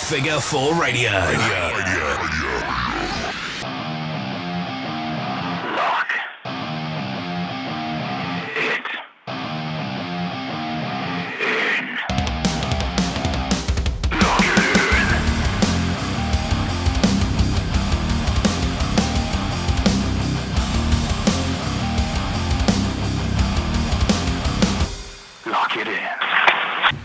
Figure 4 Radio. Lock it in. Lock it in. Lock it in.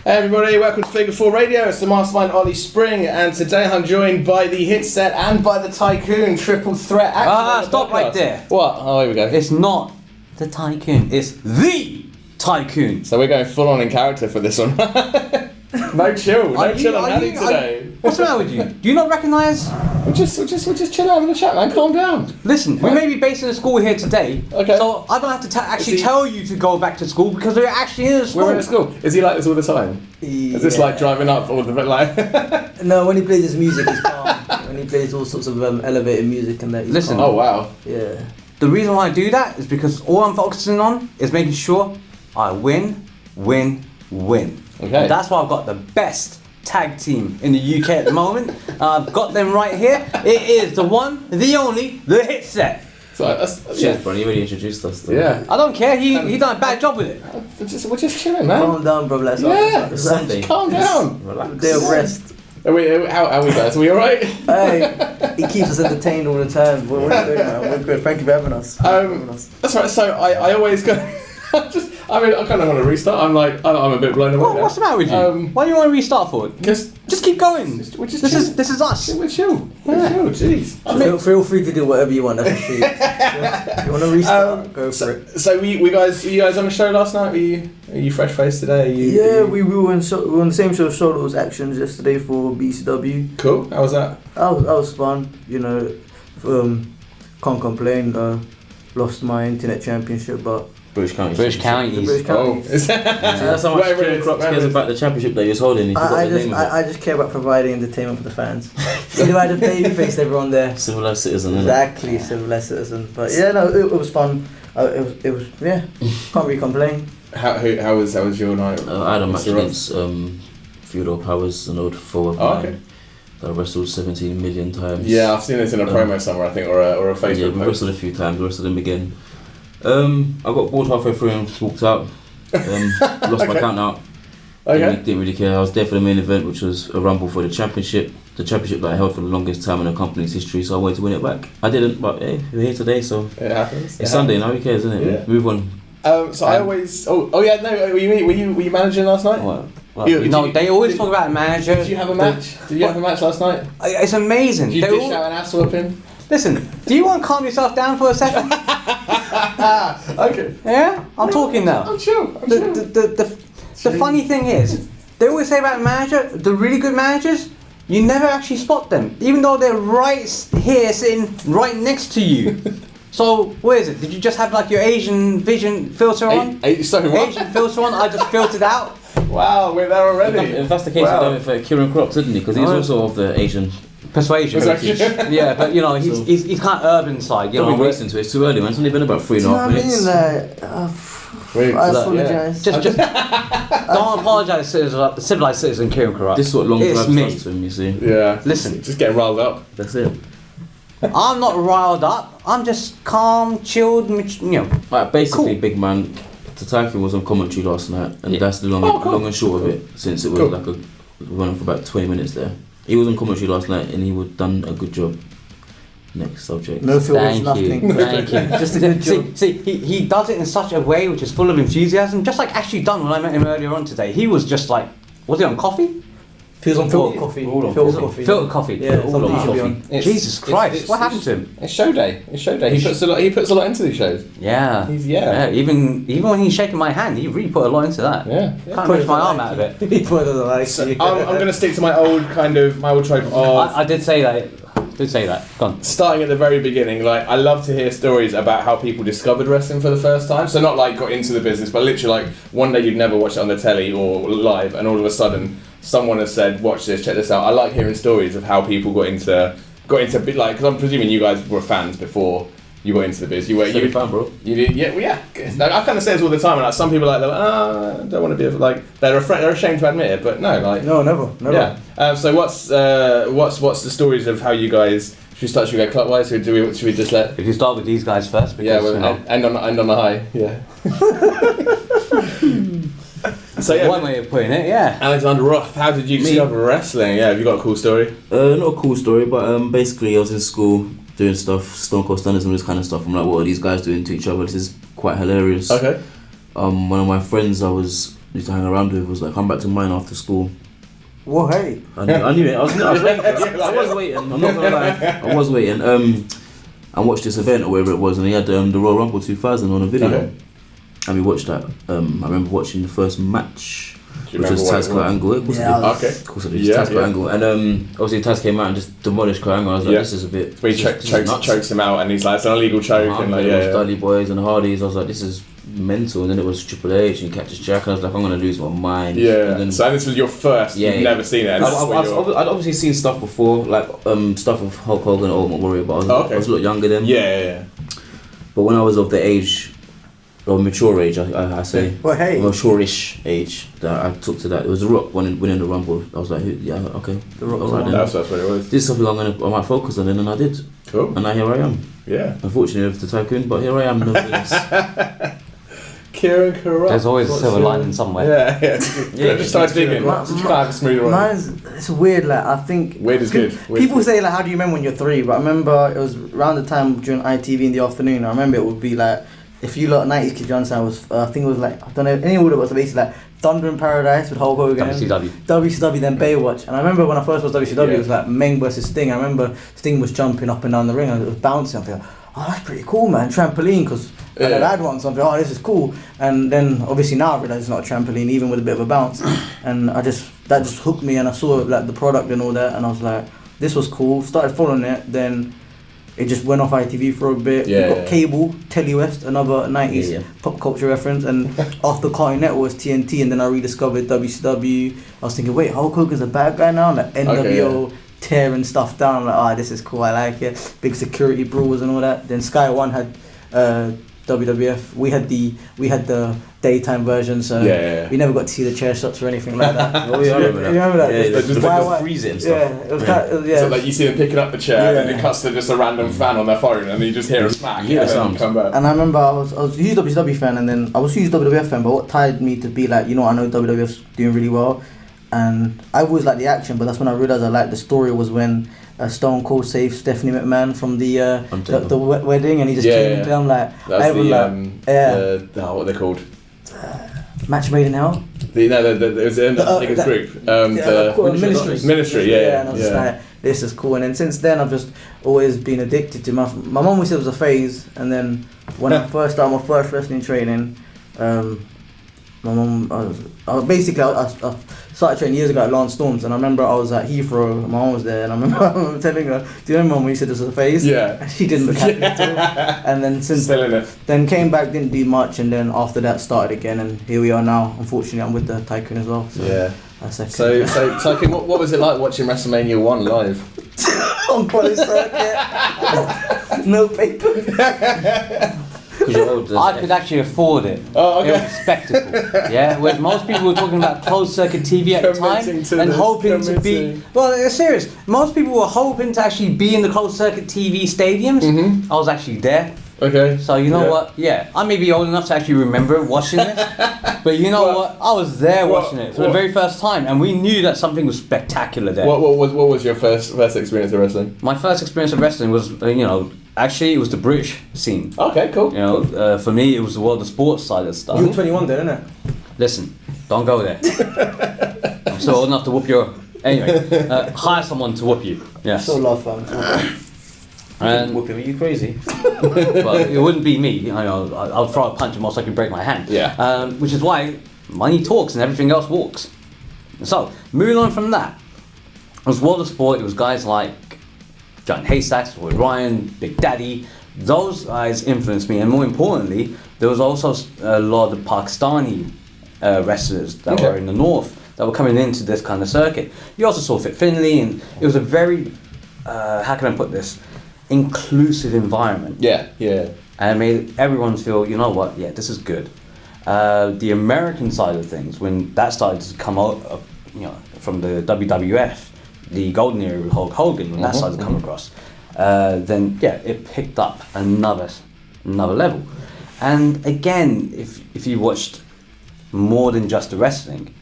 Hey everybody, welcome to Figure 4 Radio. It's the Mastermind Ollie Spring, and today I'm joined by the Hitset and by the Tycoon triple threat action. Stop right there. What? Oh, here we go. It's not the Tycoon, it's the Tycoon. So we're going full on in character for this one. No chill on Addy today. What's the matter with you? Do you not recognise? We're just chilling having a chat, man. Calm down. Listen, we may be based in a school here today, Okay. so I don't have to actually tell you to go back to school because we're actually in a school. We're in a school. Is he like this all the time? Yeah. Is this like driving up all the like? No, when he plays his music, he's calm. When he plays all sorts of elevated music and that, he's Listen. calm. Oh wow. Yeah. The reason why I do that is because all I'm focusing on is making sure I win. Okay. And that's why I've got the best tag team in the UK at the moment. I've got them right here. It is the one, the only, the Hitset. So that's Cheers, bro. You already introduced us. Though. Yeah. I don't care. He done a bad job with it. We're just chilling, man. Calm down, bro. Let's Yeah. Sunday. Calm down. Relax. Day of rest. How are we guys? Are we alright? Hey, he keeps us entertained all the time. We're good, man. We're good. Thank you for having us. That's right. So I always go. I kind of want to restart. I'm a bit blown away. What's the matter with you? Why do you want to restart for it? Just keep going. We're just This chill. is us. We're chill. We're chill. Jeez. Feel free to do whatever you want. That's for you. You want to restart? Go for it. So were you guys on the show last night? Are you fresh faced today? We were on the same show that was Actions yesterday for BCW. Cool. How was that? That was fun. You know, can't complain. Lost my internet championship, but. British County. British Counties. British Counties. Is that? That's how much Kieran Crocs cares about the championship that he was holding. He forgot the name of it. I just care about providing entertainment for the fans. You know, I had a baby face everyone there. Civilized citizen, innit? Exactly, civilized citizen. But yeah, no, it was fun. It was yeah. Can't really complain. How was your night? I had a match against Theodore Powers, an old foe of mine. Okay. That I wrestled 17 million times. Yeah, I've seen this in a promo somewhere, I think, or a Facebook Yeah, we post. wrestled a few times, wrestled him again. I got bored halfway through and walked out. Lost my count out. Okay. Didn't really care. I was there for the main event, which was a rumble for the championship that I held for the longest time in the company's history, so I wanted to win it back. I didn't, but hey, we're here today, so It happens. it's Sunday now, who cares, isn't it? Yeah. Move on. So I always. Oh yeah. No. Were you managing last night? What? They always talk about a manager. Did you have a match? Did you have a match last night? It's amazing. Did you They dish all- out an ass whooping? Listen, do you want to calm yourself down for a second? Okay. Yeah? I'm talking now. I'm chill. The funny thing is, they always say about a manager, the really good managers, you never actually spot them, even though they're right here, sitting right next to you. So, where is it? Did you just have like your Asian vision filter on? Sorry, what? Asian filter on, I just filtered out. Wow, we're there already. If that's the case, Wow. I done it for Kieran Crocs, didn't he? Because he's also of the Asian. Persuasion. Yeah, but you know, he's kind of urban side, you Don't know. be racing to it, it's too early, man. It's only been about 3.5 minutes. Wait, I so that- apologise. Just don't apologise to civilized citizen Kieran Karat. This is what long It's drive me. does to him, you see. Yeah. Listen. Just getting riled up. That's it. I'm not riled up. I'm just calm, chilled, you know. Right, basically, Cool. big man, the Tycoon was on commentary last night, and that's the long and short of it, since it was Cool. like running for about 20 minutes there. He was on commentary last night, and he would done a good job. Next subject. No filters, Thank nothing. you. Thank you. Just a good job. See, he does it in such a way which is full of enthusiasm, just like Ashley Dunn when I met him earlier on today. He was just like, was he on coffee? He was on filtered coffee. All on Filtered coffee. coffee. Filtered coffee. Yeah, all something on he should be coffee. on. Jesus Christ, what happened to him? It's show day. He puts a lot into these shows. Yeah. Yeah. Even when he's shaking my hand, he really put a lot into that. Yeah. Can't reach my arm out of it. He put it like So I'm going to stick to my old trope of I did say that. Go on. starting at the very beginning. Like, I love to hear stories about how people discovered wrestling for the first time. So not like got into the business, but literally like one day you'd never watch it on the telly or live, and all of a sudden someone has said, "Watch this, check this out." I like hearing stories of how people got into like, because I'm presuming you guys were fans before you got into the biz. You were You fan, bro. You did, yeah, well, yeah. Like, I kind of say this all the time, and like some people are like, I don't want to be like they're ashamed to admit it, but no, like No, never. yeah. So what's the stories of how you guys? Should we start? Should we go clockwise? Should we just let? If you start with these guys first, because Yeah, we'll you know, end on the high. Yeah. So yeah, one way of putting it, yeah. Alexander Roth, how did you discover wrestling? Yeah, have you got a cool story? Not a cool story, but basically I was in school doing stuff, Stone Cold Stunners and all this kind of stuff. I'm like, what are these guys doing to each other? This is quite hilarious. Okay. One of my friends I used to hang around with was like, come back to mine after school. Well, hey. I knew it. I was waiting. I was waiting. I'm not gonna lie. I was waiting. I watched this event or whatever it was, and he had the Royal Rumble 2000 on a video. Okay. And we watched that. I remember watching the first match, Do you which was remember what Taz it Kurt Angle. Of course Yeah, I did. Okay. Of course I did. Yeah, Taz Kurt yeah. Angle. And obviously Taz came out and just demolished Kurt Angle. I was like, Yeah. this is a bit. Where he this is nuts. chokes him out, and he's like, it's an illegal choke, and like, It was yeah. Dudley Boys and Hardys. I was like, this is mental. And then it was Triple H and Cactus Jack. And I was like, I'm gonna lose my mind. Yeah. And then, So this was your first. Yeah, You've yeah. never seen it. And I'd that's what you're- obviously seen stuff before, like stuff of Hulk Hogan and Ultimate Warrior, but I was a lot younger then. Yeah. But when I was of the age, or mature age, I say, Well, hey. mature-ish age, that I took to that. It was The Rock winning the Rumble. I was like, yeah, okay. The Rock All won. right, then. That's what it was. This is something I might focus on, and then I did. Cool. And now here I am. Yeah. Unfortunately, with the Tycoon, but here I am. No wins. Kieran Carruth. There's always a silver lining somewhere. Yeah. Just start digging. My- Just try to smooth it. Mine's it's weird. Like I think Weird is good. Weird People is good. say like, how do you remember when you're 3? But I remember it was around the time during ITV in the afternoon. I remember it would be like, if you lot 90s kids, you understand, it was I think it was like, I don't know any order, but it was basically like Thunder in Paradise with Hulk Hogan, WCW, then Baywatch. And I remember when I first watched WCW, Yeah. it was like Meng versus Sting. I remember Sting was jumping up and down the ring and it was bouncing. I thought, oh, that's pretty cool, man. Trampoline, because I never had one, so I'm like, oh, this is cool. And then obviously now I realise it's not a trampoline, even with a bit of a bounce. And that just hooked me, and I saw like the product and all that, and I was like, this was cool. Started following it, then it just went off ITV for a bit. Yeah, We got cable, Telly West, another 90s pop culture reference, and after Cartoon Network was TNT, and then I rediscovered WCW. I was thinking, wait, Hulk Hogan's a bad guy now? Like NWO. Tearing stuff down, like, this is cool, I like it. Big security brawls and all that. Then Sky One had WWF. We had the daytime version, so we never got to see the chair shots or anything like that. Oh, yeah, I remember that. You remember that? Yeah, Just just why- freeze it and stuff. Yeah, it was kind of, yeah. So like you see them picking up the chair, and then it cuts to just a random fan on their phone, and you just hear a smack. You hear and the then sound. come back. And I remember I was a huge WCW fan, and then I was a huge WWF fan, but what tied me to be like, I know WWF's doing really well, and I always liked the action, but that's when I realised I liked the story, was when Stone Cold saved Stephanie McMahon from the wedding, and he just came in down like, That's what are they called? Match Made in Hell. It was in the biggest group. Ministry. Yeah. And I was just like, this is cool. And then since then, I've just always been addicted to my mum always said it was a phase. And then when I first started my first wrestling training, my mum, I started training years ago at Lance Storms, and I remember I was at Heathrow, my mum was there, and I remember telling her, do you remember when you said this was a phase? Yeah. And she didn't look happy at all. And then since Still in it. then came back, didn't do much, and then after that started again, and here we are now. Unfortunately, I'm with the Tycoon as well. So Yeah. that's second. So Tycoon, what was it like watching WrestleMania 1 live? on closed circuit. No paper. I could actually afford it. Oh, okay. It was a spectacle. Yeah, where most people were talking about closed circuit TV at the time Committing to and this, hoping to be. committing. Well, it's serious. Most people were hoping to actually be in the closed circuit TV stadiums. Mm-hmm. I was actually there. Okay. So you know what? Yeah, I may be old enough to actually remember watching this, but you know what? I was there watching it for the very first time, and we knew that something was spectacular there. What was your first experience of wrestling? My first experience of wrestling was, actually it was the British scene. Okay, cool. For me, it was the world of sports side of stuff. You were 21 then, innit? Listen, don't go there. I'm still old enough to whoop your. Anyway, hire someone to whoop you. Yes. So love, fam. And Whooping, are you crazy? well, it wouldn't be me. I'll throw a punch and most likely break my hand. Yeah. Which is why money talks and everything else walks. So moving on from that, it was world of sport. It was guys like John Haystacks, Roy Ryan, Big Daddy. Those guys influenced me, and more importantly, there was also a lot of the Pakistani wrestlers that were in the north that were coming into this kind of circuit. You also saw Fit Finlay, and it was a very how can I put this? inclusive environment. Yeah, yeah. And it made everyone feel, you know what, yeah, this is good. The American side of things, when that started to come out, from the WWF, the golden era with Hulk Hogan, when that started to come across, then yeah, it picked up another level. And again, if you watched more than just the wrestling,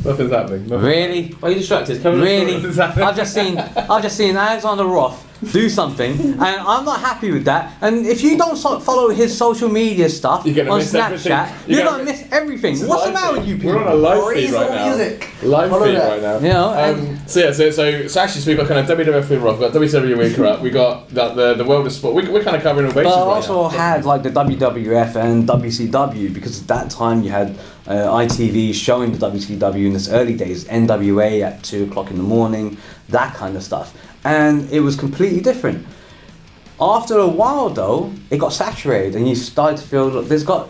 Nothing's happening. really, Why are you distracted? really, Nothing's happening. I've just seen Alexander Roth do something, and I'm not happy with that. And if you don't follow his social media stuff You're gonna on miss Snapchat, everything. you're You're gonna gonna miss everything. It's a What's the live matter feed. with you people? We're on a live feed Freeze all right now. music. Live Follow feed that. right now. You know, So actually, so we've got kind of WWF with Roth, we've got WWE with Corrupt, we got the world of sport. We're kind of covering all bases but I right also had like the WWF and WCW, because at that time you had ITV showing the WCW in its early days, NWA at 2 o'clock in the morning, that kind of stuff, and it was completely different. After a while though, it got saturated, and you started to feel that there's got,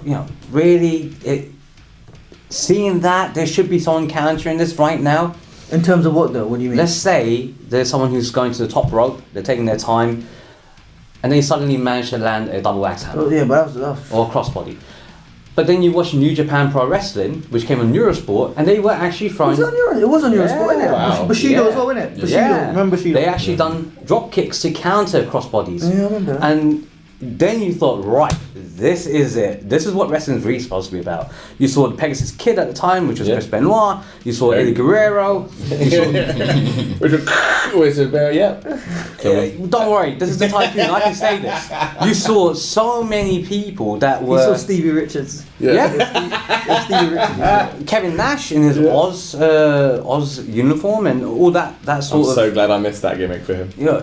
seeing that there should be someone countering this right now. In terms of what though? What do you mean? Let's say there's someone who's going to the top rope, they're taking their time, and they suddenly manage to land a double axe handle Oh, yeah, but that was or a crossbody. But then you watch New Japan Pro Wrestling, which came on Eurosport, and they were actually throwing. It was on Eurosport, innit? Wow. Bushido as well, innit? Bushido. Remember Bushido? They actually done drop kicks to counter crossbodies. Yeah, I remember that. And then you thought, right, this is it. This is what wrestling's really supposed to be about. You saw the Pegasus Kid at the time, which was Chris Benoit. You saw Eddie Guerrero. You saw, don't worry, this is the Tycoon. I can say this. You saw so many people that You were. saw Stevie Richards. Yeah. Stevie Richards. Kevin Nash in his Oz uniform and all that I'm sort of. so glad I missed that gimmick for him. Yeah.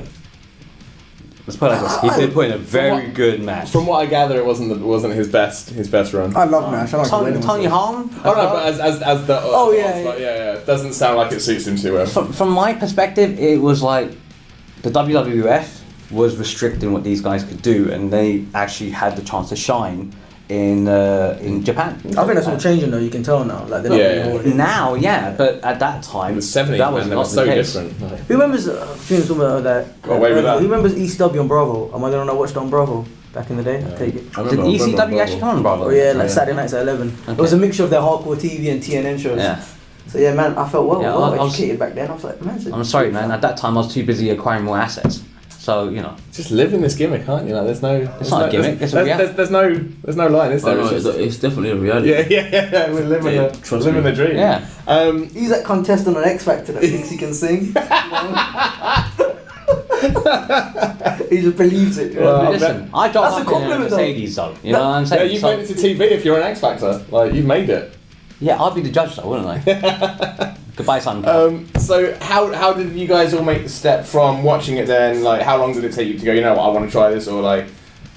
Let's put it like this. He did put in a very good match. From what I gather, it wasn't his best run. I love Nash. I like Tony Hahn. Oh no, but as the yeah. it doesn't sound like it suits him too well. From my perspective, it was like the WWF was restricting what these guys could do, and they actually had the chance to shine in Japan. I think that's all changing though. You can tell now. Like they're not Yeah. really Now, yeah, but at that time, The 70s, that was man, they not were so the case. different. Like, Who remembers? That. Got away with that. Who remembers ECW on Bravo? Am I the one that watched it on Bravo back in the day? I take it. I Did remember- ECW actually come on, brother? Oh yeah, like Saturday nights at 11. It was a mixture of their hardcore TV and TNN shows. Yeah. So yeah, man, I felt well Yeah, I was- educated back then. I was like, man. I'm sorry, man. At that time, I was too busy acquiring more assets. So just live in this gimmick, aren't you? Like, there's no. It's not a gimmick, it's a reality. There's no line, is there? Oh, no, It's just- it's definitely a reality. yeah. We're living Yeah, the trust living me. the dream. Yeah. He's that contestant on X Factor that thinks he can sing. He just believes it. Well, Listen, I don't That's a like compliment, though. Mercedes though. You know what I'm saying? Yeah, you've So- made it to TV if you're an X Factor. Like, you've made it. Yeah, I'd be the judge though, wouldn't I? Goodbye, son. So how did you guys all make the step from watching it then? Like, how long did it take you to go, you know what, I want to try this? Or like,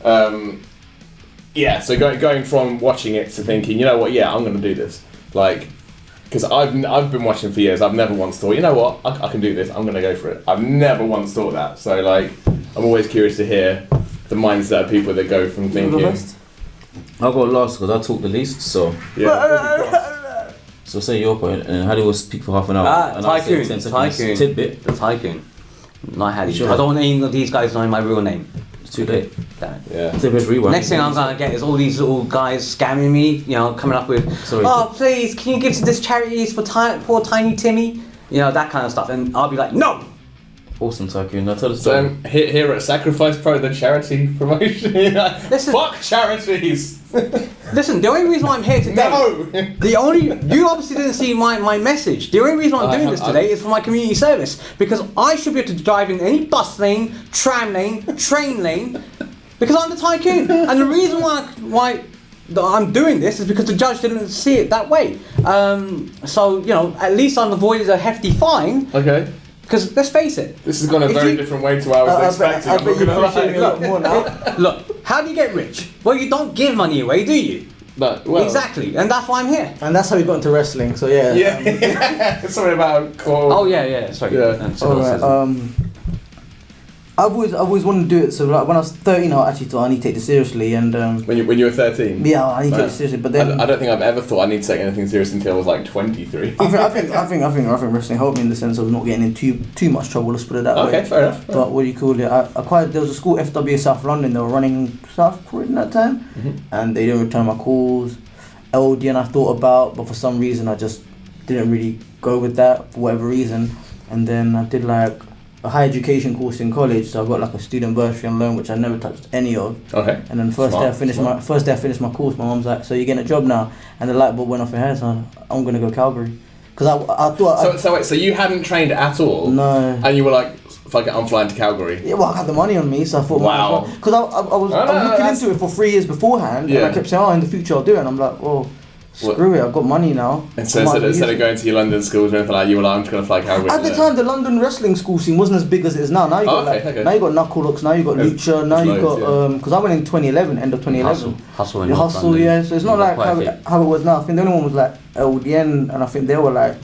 so going from watching it to thinking, you know what, yeah, I'm going to do this. Like, because I've been watching for years, I've never once thought, you know what, I can do this, I'm going to go for it. I've never once thought that. So like, I'm always curious to hear the mindset of people that go from thinking. I'll go last because I talk the least, so Yeah. so say your point, and Hadi will speak for half an hour, and I'll say 10 seconds Tycoon. tidbit. The Tycoon. Not Hadi. Sure. I don't want any of these guys knowing my real name. It's too late. Damn it. Yeah. Tidbit rewind. Next thing I'm gonna get is all these little guys scamming me, coming up with, Sorry. oh please, can you give to this charities for poor tiny Timmy? That kind of stuff, and I'll be like, no! Awesome, Tycoon. Now tell us. So here at Sacrifice Pro, the charity promotion, Listen. fuck charities. Listen, the only reason why I'm here today, No. you obviously didn't see my message. The only reason why I'm doing this today is for my community service, because I should be able to drive in any bus lane, tram lane, train lane, because I'm the Tycoon. And the reason why that I'm doing this is because the judge didn't see it that way. So at least I've avoided a hefty fine. Okay. Because let's face it. This has gone a If very you- different way to what I was expecting. I I'm bet not you gonna appreciate me a lie. lot more now. Look, how do you get rich? Well, you don't give money away, do you? No, well, Exactly, and that's why I'm here. And that's how we got into wrestling. So yeah. Yeah. Sorry about. Oh yeah, sorry. Yeah. Sorry, Alright, I've always wanted to do it. So like when I was 13, I actually thought I need to take this seriously. And when you were 13. yeah, I need to take it seriously. But then I don't think I've ever thought I need to take anything serious until I was like 23. I think wrestling helped me in the sense of not getting in too much trouble. Let's put it that way. Okay, fair enough. But what do you call it? There was a school, FW South London. They were running South Croydon that time, and they didn't return my calls. LDN I thought about, but for some reason I just didn't really go with that for whatever reason. And then I did like a higher education course in college, so I got like a student bursary and loan, which I never touched any of. Okay. And then the first day I finished my course, my mum's like, "So you're getting a job now?" And the light bulb went off her head, so I'm gonna go Calgary, because I thought. So you hadn't trained at all? No. And you were like, "Fuck it, I'm flying to Calgary." Yeah, well, I had the money on me, so I thought, wow. Because I was looking into it for 3 years beforehand, and I kept saying, "Oh, in the future I'll do it." And I'm like, "Well, screw it, I've got money now." And so instead of going to your London schools or anything like that, you were like, "I'm just going to fly Calgary." At the time, the London wrestling school scene wasn't as big as it is now. Now you got now you got Knuckle Hooks, now you got Lucha, now you got because I went in 2011, end of 2011. Hustle, yeah. So it's not like how it was now. I think the only one was like LDN, and I think they were like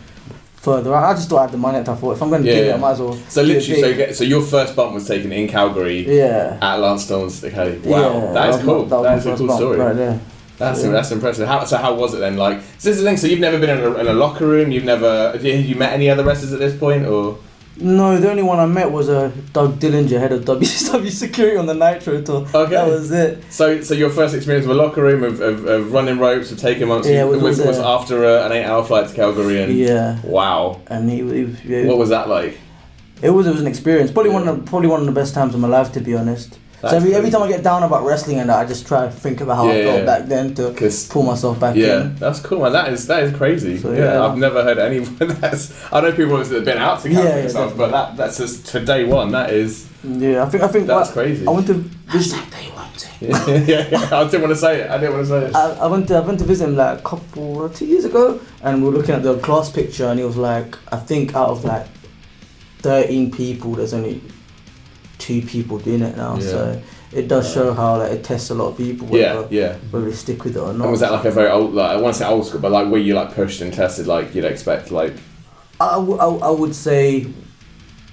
further out. I just thought I had the money. I thought if I'm going to give it, I might as well. So literally, so your first bump was taken in Calgary. Yeah. At Lance Storm's Academy. Wow, yeah, that is cool. That is a cool story. Right there. That's impressive. How was it then? Like, so this is the thing. So you've never been in a locker room. Have you met any other wrestlers at this point, or? No, the only one I met was Doug Dillinger, head of WCW security on the Nitro tour. Okay. That was it. So your first experience of a locker room of running ropes, of taking months, was after an 8-hour flight to Calgary, and wow. And he what was that like? It was an experience. Probably one of the best times of my life, to be honest. So every time I get down about wrestling and that, I just try to think about how I felt back then to pull myself back in. Yeah, that's cool, man. That is crazy. So, I've never heard anyone I know people that have been out to Calgary and stuff, but that's just for day one. That is. Yeah, I think that's crazy. I went to visit. Day one. I didn't want to say it. I went to visit him like 2 years ago, and we were looking at the class picture, and he was like, I think out of like 13 people, there's only 2 people doing it now, so it does show how like it tests a lot of people whether they stick with it or not. And was that like a very old, like I want to say old school, but like were you like pushed and tested like you'd expect, like? I would say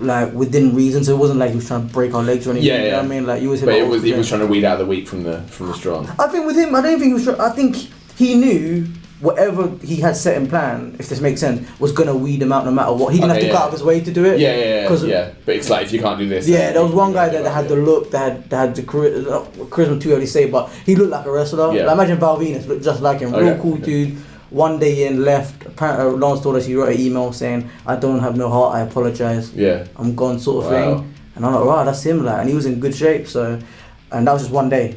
like within reason, so it wasn't like he was trying to break our legs or anything. You know what I mean? Like he was trying to weed out the weak from the strong. I think with him, I don't think he was. I think he knew whatever he had set in plan, if this makes sense, was gonna weed him out no matter what. He didn't have to go out of his way to do it. Yeah. But it's like if you can't do this. Yeah, there was one guy that had the look, that had the charisma, too early to say, but he looked like a wrestler. Yeah. Like, imagine Val Venus looked just like him. Real cool dude. One day in, left. Apparently, Lance told us he wrote an email saying, "I don't have no heart. I apologize. Yeah, I'm gone," sort of thing. And I'm like, wow, that's him. Like, and he was in good shape. So, and that was just one day.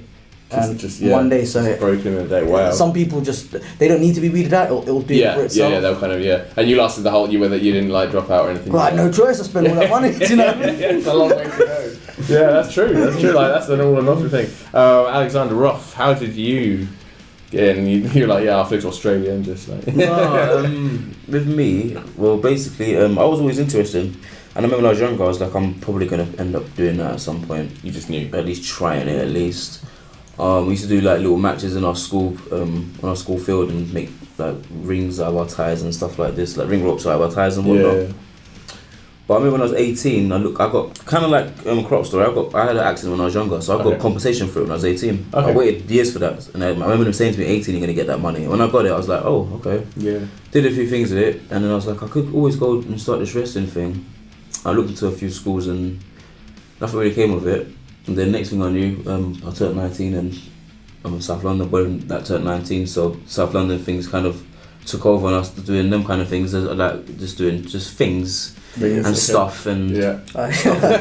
One day, so broken in a day. Wow. Some people they don't need to be weeded out. It'll do it for itself. Yeah, they'll kind of And you lasted the whole. You didn't like drop out or anything. Well, I had no choice. I spent all that money. Do you know? It's a long way to go. Yeah, that's true. Like that's an all or nothing thing. Alexander Roth, how did you get in? You're like, I flew to Australia and just like. With me, well, basically, I was always interested. And I remember when I was younger, I was like, I'm probably going to end up doing that at some point. You just knew? At least trying it, at least. We used to do like little matches in our school, on our school field, and make like rings out of our ties and stuff like this, like ring ropes out of our ties and whatnot. Yeah. But I remember when I was 18, I got kind of like crop story. I had an accident when I was younger, so I got compensation for it when I was 18. I waited years for that, and I remember them saying to me, 18, you're gonna get that money. And when I got it, I was like, oh, okay. Yeah. Did a few things with it, and then I was like, I could always go and start this wrestling thing. I looked into a few schools and nothing really came of it. And then next thing I knew, I turned 19 and I'm in South London, but that turned 19, so South London things kind of took over and I was doing them kind of things, like just doing things and stuff and stuff and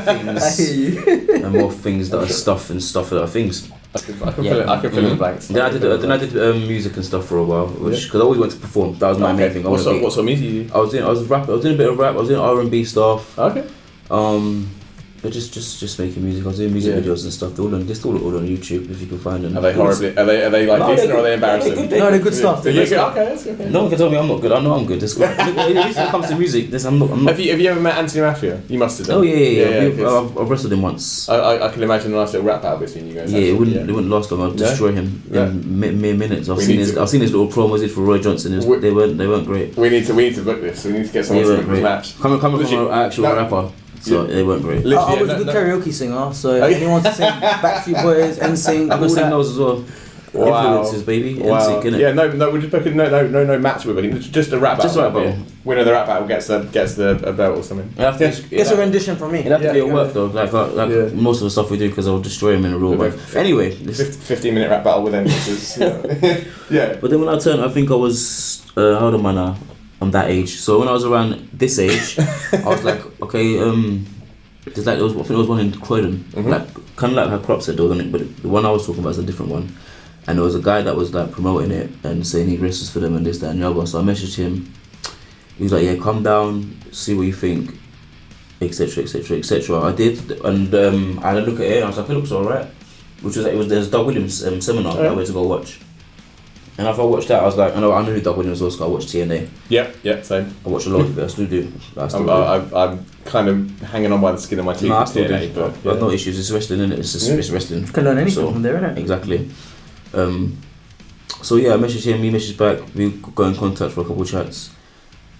things. I hear you. And more things that are stuff and stuff that are things. I can fill in the blanks. Then I did music and stuff for a while, because I always went to perform. That was my main thing. What sort of music you do? I was doing a bit of rap. I was doing R&B stuff. Okay. But just making music. I was doing music videos and stuff. They're all on YouTube if you can find them. Are they horribly? Are they like decent or are they embarrassing? No, they're good stuff. Okay, that's okay. No one can tell me I'm not good. I know I'm good. That's good. At least when it comes to music, I'm not. Have you ever met Anthony Mafia? You must have done. Oh yeah. I've wrestled him once. I can imagine a nice little rap battle between you guys. Yeah, it wouldn't last long. I'd destroy him in mere minutes. I've seen his little promos did for Roy Johnson. They weren't great. We need to book this. We need to get someone to book this match. Coming from an actual rapper so they weren't great. Literally, I was yeah, a good no- karaoke singer, so anyone to sing Backstreet Boys, NSYNC, I all can sing that. those as well. Wow. Influences, baby. Wow. NSYNC, innit? Yeah, no, we're just booking no match. We're booking just a rap battle. Just a rap battle. Yeah. Winner of the rap battle gets a belt or something. It have to, It's a rendition from me. it'd have to be at work though, like Yeah. most of the stuff we do, because I'll destroy him in a real way. Anyway, 15-minute rap battle with entrances. Yeah. but then when I turned, I think I was how old am I now? I'm that age. So when I was around this age, I was like, okay, there's like I think there was one in Croydon, like kind of like how Crop said, but the one I was talking about is a different one. And there was a guy that was like promoting it and saying he races for them and this, that, and the other. So I messaged him. He was like, "Yeah, come down, see what you think, etc., etc., etc." I did, and I had a look at it. And I was like, "It looks alright." Which was like, there's Doug Williams seminar that I went to go watch. And after I watched that, I was like, I know who Doug Williams was. 'Cause I watched TNA. Yeah, same. I watched a lot of it. I still do. I'm kind of hanging on by the skin of my teeth. No, I with still TNA, do. but I have no issues. It's wrestling, innit? It's just it's wrestling. You can learn anything So, from there, innit? Exactly. So yeah, I messaged him, he messaged back, we got in contact for a couple of chats,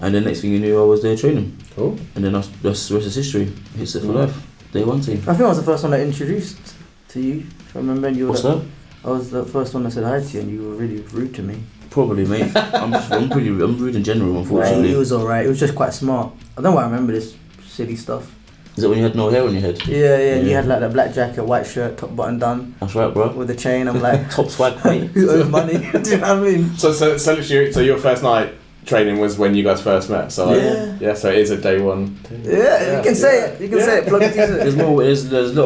and then next thing you knew I was there training. Cool. And then that's the rest is history. Hitset for life. Day one team. I think I was the first one that introduced to you. If I remember, and you were What's that? I was the first one that said hi to you, and you were really rude to me. Probably, mate. I'm rude in general, unfortunately. He was alright. It was just quite smart. I don't know why I remember this silly stuff. Is it when you had no hair on your head? Yeah, and you had like the black jacket, white shirt, top button done That's right, bro. with the chain. I'm like, Top swag, mate. who owes money? Do you know what I mean? So literally, so your first night training was when you guys first met. So like, Yeah. so it is a day one. Yeah, you can say it. You can say it. Plug it in. There's little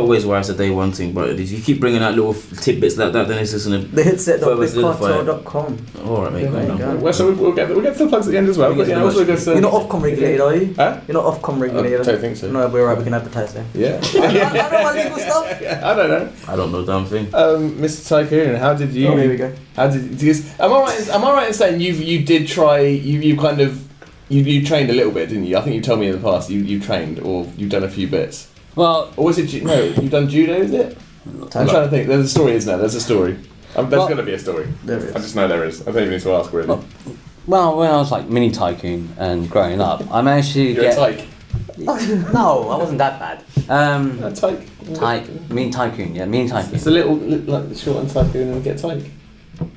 ways where it's a day one thing, but if you keep bringing out little tidbits like that, then it's just gonna. The hitset.bigcartel.com. Alright, mate. There you calm go. down. Well, so we'll get to the plugs at the end as well. We'll But get yeah, to also the good. You're not Ofcom regulated, are you? Huh? You're not Ofcom regulated. I don't think so. No, we're right. We can advertise there. Yeah. I know my legal stuff. I don't know. I don't know damn thing. Mr. Tycoon, how did you? Oh, here we go. How did you? Am I right in saying you did try? You kind of. You trained a little bit, didn't you? I think you told me in the past you trained or you've done a few bits. Well, Or was it no? You've done judo, is it? I'm trying to think. There's a story, isn't there? There's a story. There's going to be a story. There is. I just know there is. I don't even need to ask really. well, when I was like mini Tycoon and growing up, I managed to You're get. a tyke. No, I wasn't that bad. A tyke. Mini Tycoon, yeah, mini Tycoon. It's a little like the short and tycoon and get tyke.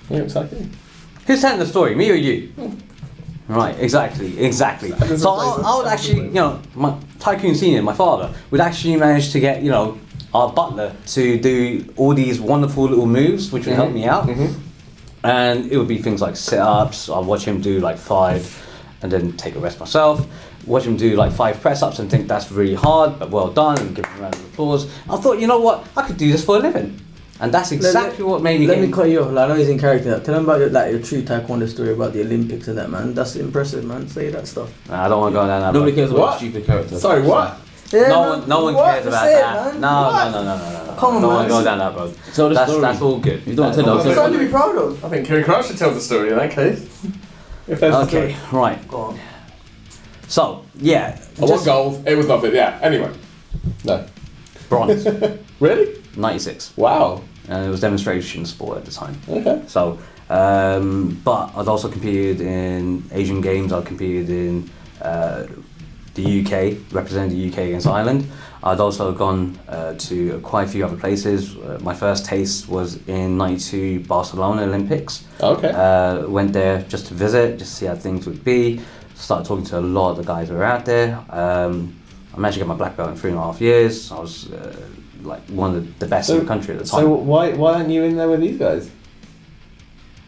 You're a tycoon. Who's telling the story, me or you? Right, exactly. So I would actually, my Tycoon Senior, my father, would actually manage to get, our butler to do all these wonderful little moves, which would help me out. And it would be things like sit-ups. I'd watch him do like 5 and then take a rest myself. Watch him do like 5 press-ups and think that's really hard, but well done, and give him a round of applause. I thought, you know what, I could do this for a living. And that's exactly what made me Let me cut you off. Like, I know he's in character. Tell him about your true taekwondo story about the Olympics and that, man. That's impressive, man. Say that stuff. I don't want to go down that Nobody road. cares about What? stupid character. Sorry, what? Yeah, No one what? cares about Say it, that. man. No. Come on, Don't man. want to go down that road. Tell the story. That's all good. You don't tell Well, us. It's something to be proud of. I think Kieran Crouch should tell the story in that case. If there's a Okay, story. right. Go on. So, yeah. I won gold. It was nothing. Yeah. Anyway. No. Bronze. Really? 96. Wow. And it was demonstration sport at the time. Okay. So, but I'd also competed in Asian Games. I competed in the UK, represented the UK against Ireland. I'd also gone to quite a few other places. My first taste was in '92 Barcelona Olympics. Okay. Went there just to visit, just to see how things would be. Started talking to a lot of the guys who were out there. I managed to get my black belt in 3.5 years. I was like one of the best in the country at the time. So why aren't you in there with these guys?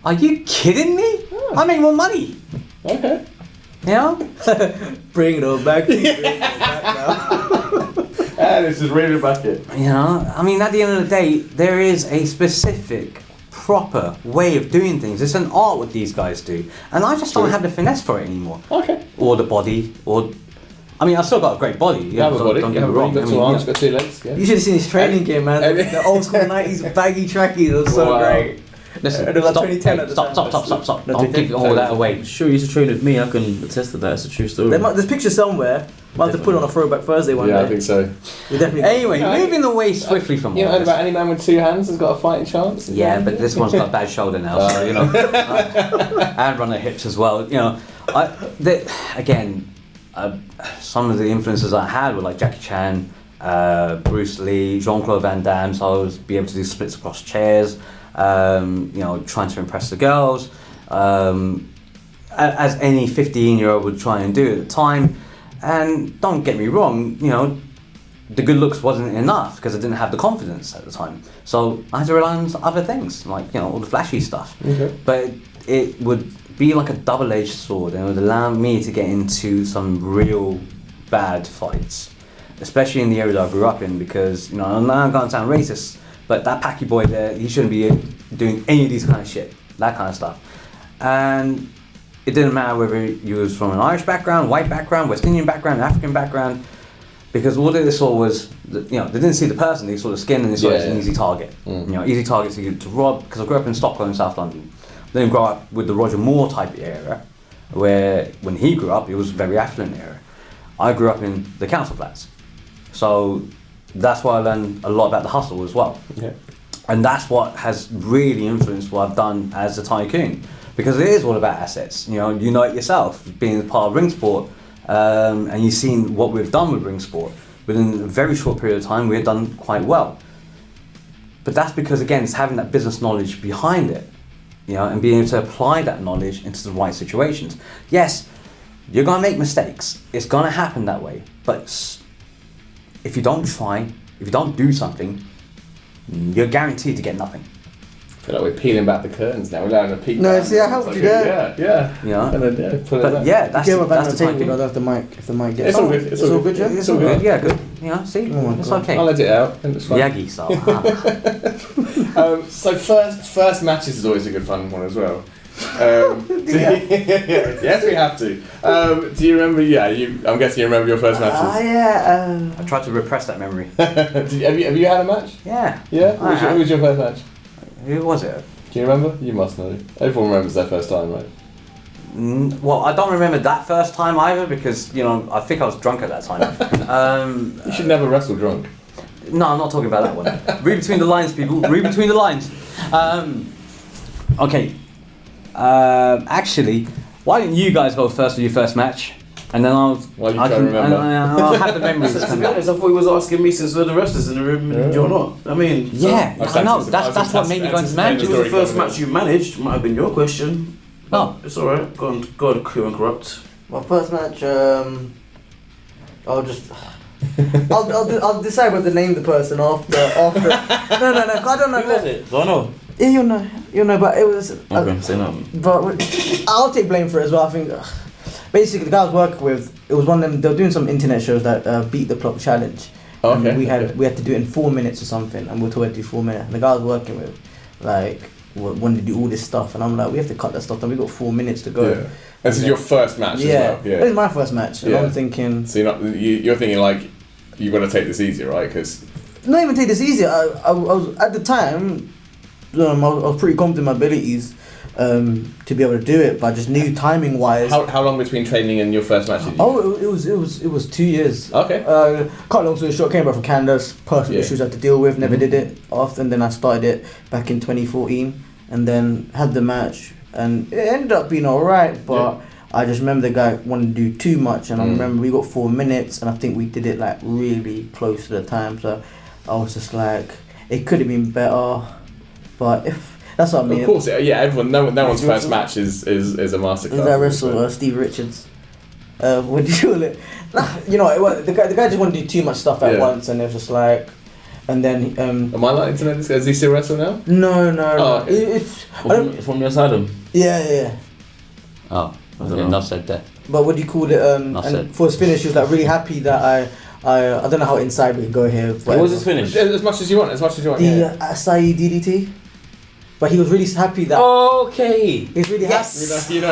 Are you kidding me? I make more money. Okay. You know? Bring it all back. Bring it all back now. And it's just reading back it. You know? I mean, at the end of the day, there is a specific, proper way of doing things. It's an art what these guys do. And I just don't have the finesse for it anymore. Okay. Or the body, or... I mean, I've still got a great body. You have a body. Don't You get have me a wrong. body. You've got I two mean, arms. Got 2 legs. Yeah. You should have seen his training game, man. and- The old school 90s baggy trackies. It was so Wow. great. Listen, It was like stop, 2010 hey, at the stop, time. stop. No, Don't give all that away. Sure, you used to train with me. I can attest to that. It's a true story. There's pictures somewhere. Might have to put on a throwback Thursday one Yeah, day. I think so. We definitely. Anyway, Yeah, moving away swiftly from You all know this. about any man with 2 hands has got a fighting chance? Yeah, but this one's got a bad shoulder now, so you know. And run her hips as well. You know, again, some of the influences I had were like Jackie Chan, Bruce Lee, Jean-Claude Van Damme, so I was be able to do splits across chairs, trying to impress the girls, as any 15-year-old would try and do at the time. And don't get me wrong, the good looks wasn't enough because I didn't have the confidence at the time. So I had to rely on other things, like, all the flashy stuff. Okay. But it would be like a double-edged sword, and it would allow me to get into some real bad fights, especially in the area that I grew up in, because, I'm not going to sound racist, but that Packy boy there, he shouldn't be doing any of these kind of shit, that kind of stuff. And it didn't matter whether you was from an Irish background, white background, West Indian background, African background, because all they saw was, they didn't see the person, they saw the skin, and they saw it as an easy target. Easy target to rob, because I grew up in Stockholm, South London. Then grew up with the Roger Moore type era, where when he grew up, it was a very affluent era. I grew up in the council flats. So that's why I learned a lot about the hustle as well. Okay. And that's what has really influenced what I've done as a tycoon. Because it is all about assets. You know it yourself, being part of ring sport, and you've seen what we've done with ring sport. Within a very short period of time, we've done quite well. But that's because, again, it's having that business knowledge behind it, and being able to apply that knowledge into the right situations. Yes, you're going to make mistakes. It's going to happen that way. But if you don't try, if you don't do something, you're guaranteed to get nothing. I feel like we're peeling back the curtains now. We're allowing a peek. No, see, I helped you there. Yeah. That's the type of if the mic gets. It's all good. It's all good, yeah? It's all good. Yeah, good. See? It's okay. I'll let it out. It's fine. Yagi style. So first matches is always a good fun one as well. Yes, we have to. Do you remember? I'm guessing you remember your first matches. I tried to repress that memory. Have you had a match? Yeah. Yeah. Who was your first match? Who was it? Do you remember? You must know. Everyone remembers their first time, right? Well, I don't remember that first time either, because I think I was drunk at that time. You should never wrestle drunk. No, I'm not talking about that one. Read between the lines, people. Read between the lines. Okay. Actually, why didn't you guys go first with your first match? And then I'll have the memories. To be honest, I thought he was asking me since we're the wrestlers in the room and you're not. I mean, I know. That's what made me go into match. It was the first match you managed. Might have been your question. No, it's all right. Go on, Crew and Corrupt. My first match, I'll decide whether to name the person after. No, I don't know. Who was it? Do I know? Yeah, you'll know, but it was. Okay, say no. But I'll take blame for it as well. I think. Basically, the guy I was working with, it was one of them. They were doing some internet shows that beat the clock challenge. Okay. And we had to do it in 4 minutes or something, and we were told to do 4 minutes. And the guy I was working with, wanted to do all this stuff, and I'm like, we have to cut that stuff down. We got 4 minutes to go. Yeah. This is your first match as well. Yeah. This is my first match, and I'm thinking. So you're thinking like, you've got to take this easy, right? Because. Not even take this easy. I was at the time. I was pretty confident in my abilities. To be able to do it, but I just knew timing wise. How long between training and your first match? It was 2 years. Okay. Cut long story short, came back from Canada, personal issues I had to deal with, never did it often. Then I started it back in 2014, and then had the match, and it ended up being alright, but I just remember the guy wanted to do too much, and I remember we got 4 minutes, and I think we did it like really close to the time, so I was just like, it could have been better, but if. That's what I mean. Of course, everyone. No one's first match is a masterclass. I wrestled Steve Richards. What do you call it? The guy just wanted to do too much stuff at once, and it was just like, and then. Am I lying to know this guy? Does he still wrestle now? No. Okay. From your asylum. Yeah. Oh, enough said that. But what do you call it? And for his finish, he was like really happy that I don't know how inside we can go here. What was his finish? As much as you want. The Acai DDT. But he was really happy that. Okay. He was really happy. You know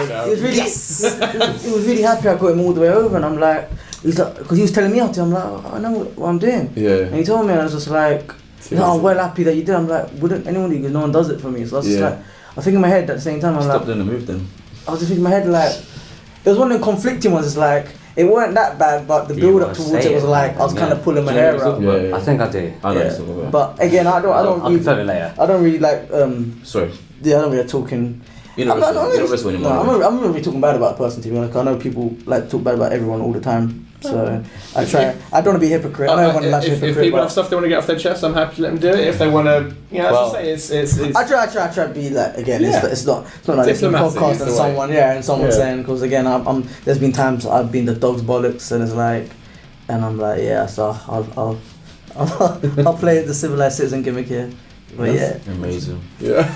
now. He was really. He was really happy. I got him all the way over, and I'm like, because he was telling me how to. I'm like, I know what I'm doing. Yeah. And he told me, and I was just like, I'm well happy that you did. I'm like, wouldn't anyone do? Because no one does it for me. So I was just like, I think in my head at the same time, I'm like, stop doing the move then. I was just thinking in my head like, it was one of the conflicting ones. It's like. It weren't that bad, but the build up towards it was like I was kind of pulling my hair out. I think I do. I know. But again, I don't confirm it later. I don't really like. Sorry. Yeah, I don't really talking. You don't wrestle anymore. No, I'm not really talking bad about a person, to be honest. I know people like to talk bad about everyone all the time. So I don't want to be a hypocrite. I know everyone likes if hypocrite. people have stuff they want to get off their chest, I'm happy to let them do it. If they want to, as I say, it's I try to be like, again, it's not like this Diplomatic podcast is the and way. someone saying, because again, I'm there's been times I've been the dog's bollocks and it's like, and I'm like, yeah, so I'll play the civilized citizen gimmick here. But Amazing. Yeah.